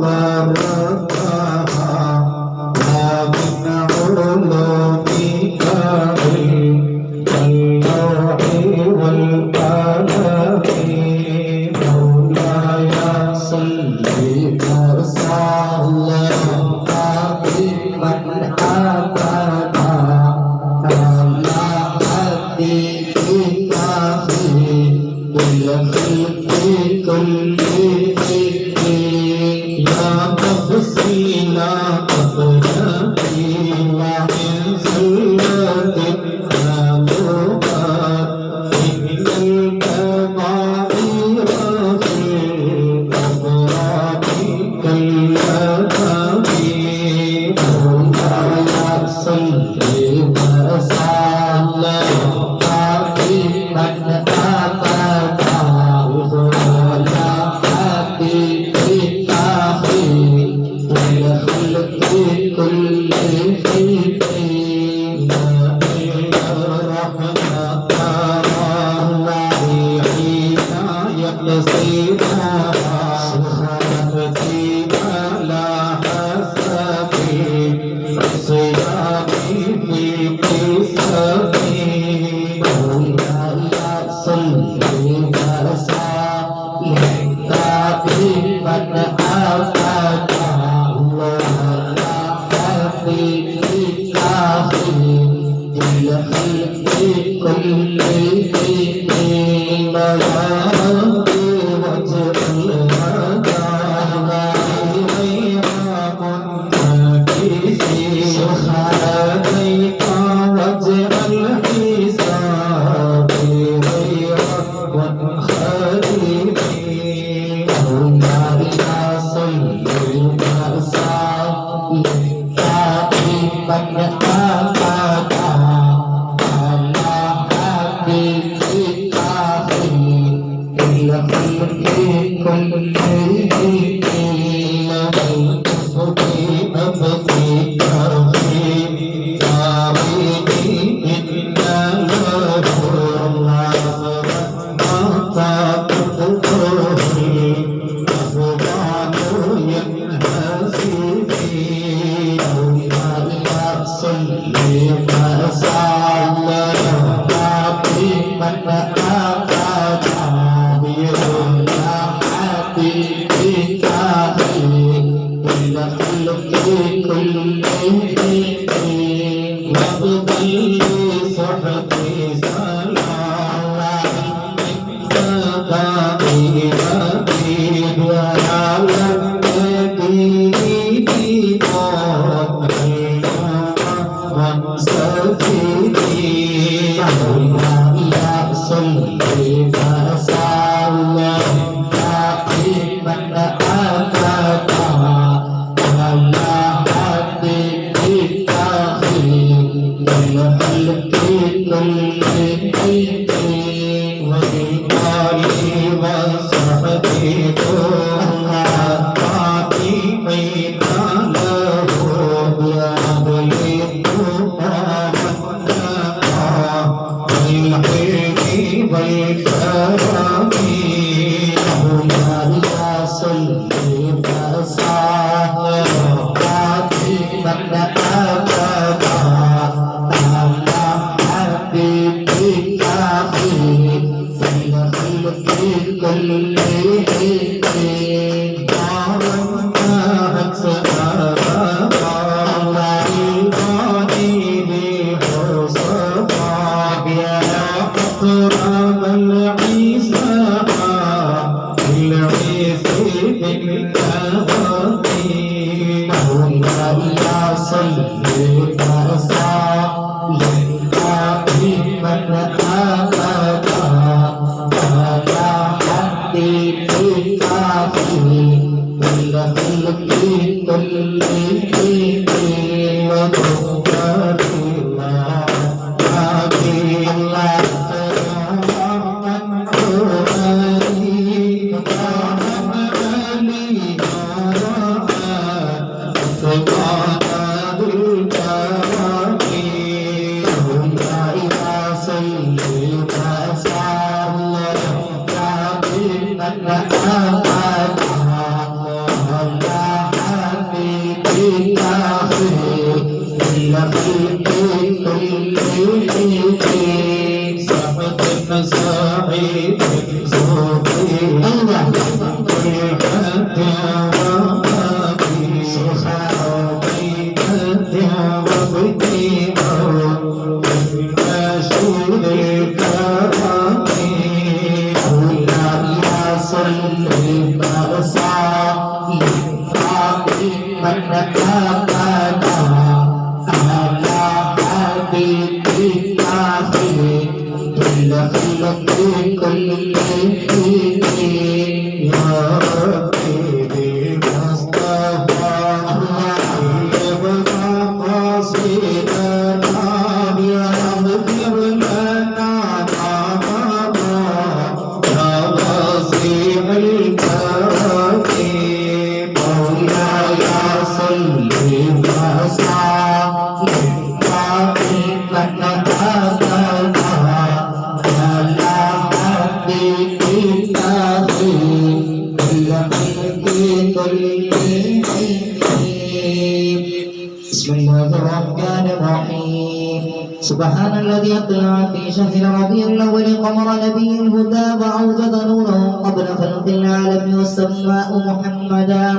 Allah سبحان الذي أطلع في شهر ربيع الأول قمر نبي الهدى وأوجد نوره قبل خلق العالم والسماء محمدا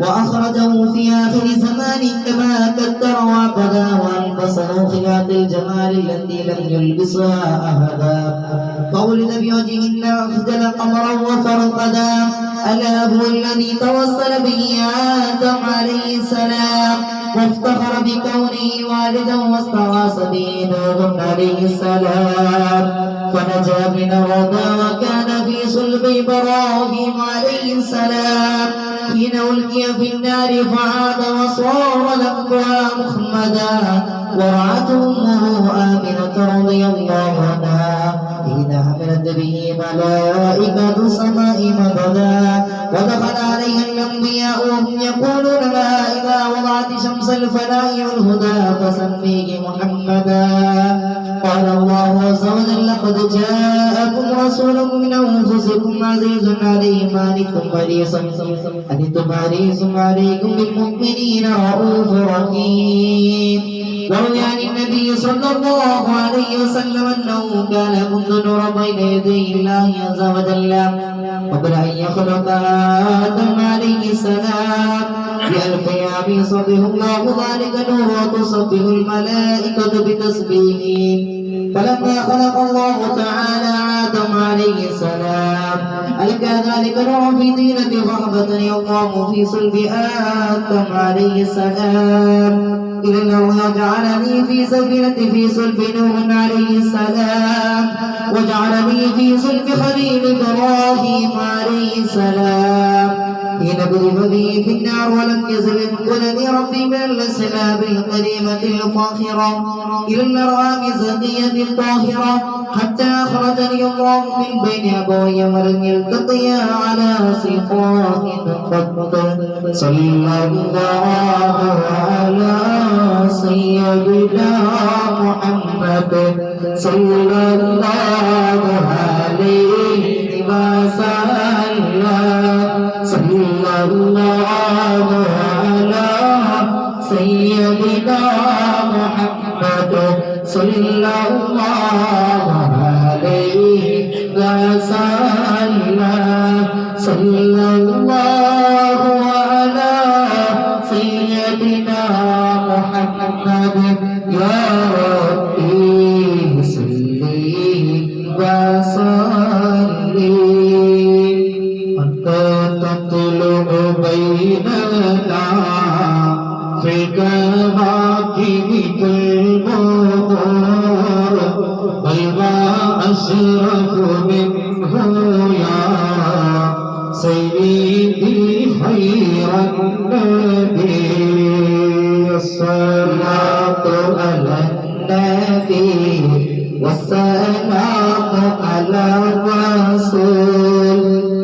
وأخرجه في آخر زمان كما قدر وعبدا وألبسه خلات الجمال التي لم يلبسها أحدا فولد بوجه الله أخجل قمرا وفرقدا ألا هو الذي توسل به آدم عليه السلام وافتخر بكونه والدا واستغاث به نوح عليه السلام فنجا من الردى وكان في صلب إبراهيم عليه السلام حين ألقي في النار فعاد وصار لقبها محمدا ورعته أمه آمنة رضي الله عنها حين حملت به ملائكة السماء مددا ودخل عليها الأنبياء وهم يقولون لا إذا وضعت شمس الفلاح والهدى فسميه محمدا قال الله عز وجل لقد جاءكم رسول من أنفسكم عزيز عليه ما عنتم حريص عليكم بالمؤمنين رؤوف رحيم وروي عن النبي صلى الله عليه وسلم أنه كان منذ نور بين يدي الله عز وجل قبل أن يخلق آدم عليه السلام بألف عام يصبح الله ذلك نور وتصبح الملائكة بتسبيحه فلما خلق الله تعالى آدم عليه السلام ألقى ذلك نور في طينة فأخبتني الله في صلب آدم عليه السلام إلى الأرض وجعلني في سفينة في صلب نوح عليه السلام وجعلني في صلب خليل إبراهيم عليه السلام حين قذف به في النار ولم يزل ينقلني ربي من الأسلاب القديمة الفاخرة إلى الأرحام الزكية الطاهرة حتى أخرجني الله من بين أبوي ولم يلتقيا على صفات قط صلى الله على سيدنا محمد صلى الله عليه وسلم صلى الله على سيدنا محمد صلى الله عليه وسلم صلى الله على سيدنا محمد يا ربي صل وسلم أنت تطلع بيننا في الكواكب كالبدور بل ما أشرف منه يا سيدي خير النبي الصلاة على النبي والسلام على الرسول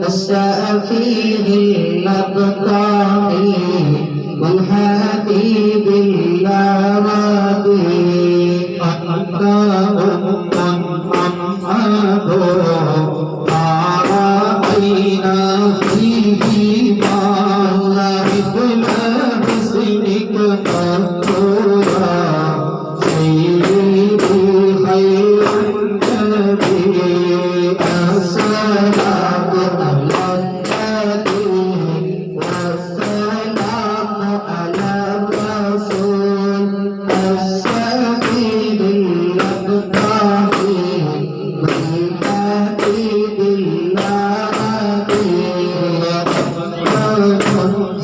الشفيع الأبطال والحبيب الأرابي أنت محمد ما رأينا فيه ما لا مثل حسنه Muhammad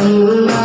sallallahu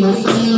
Muslim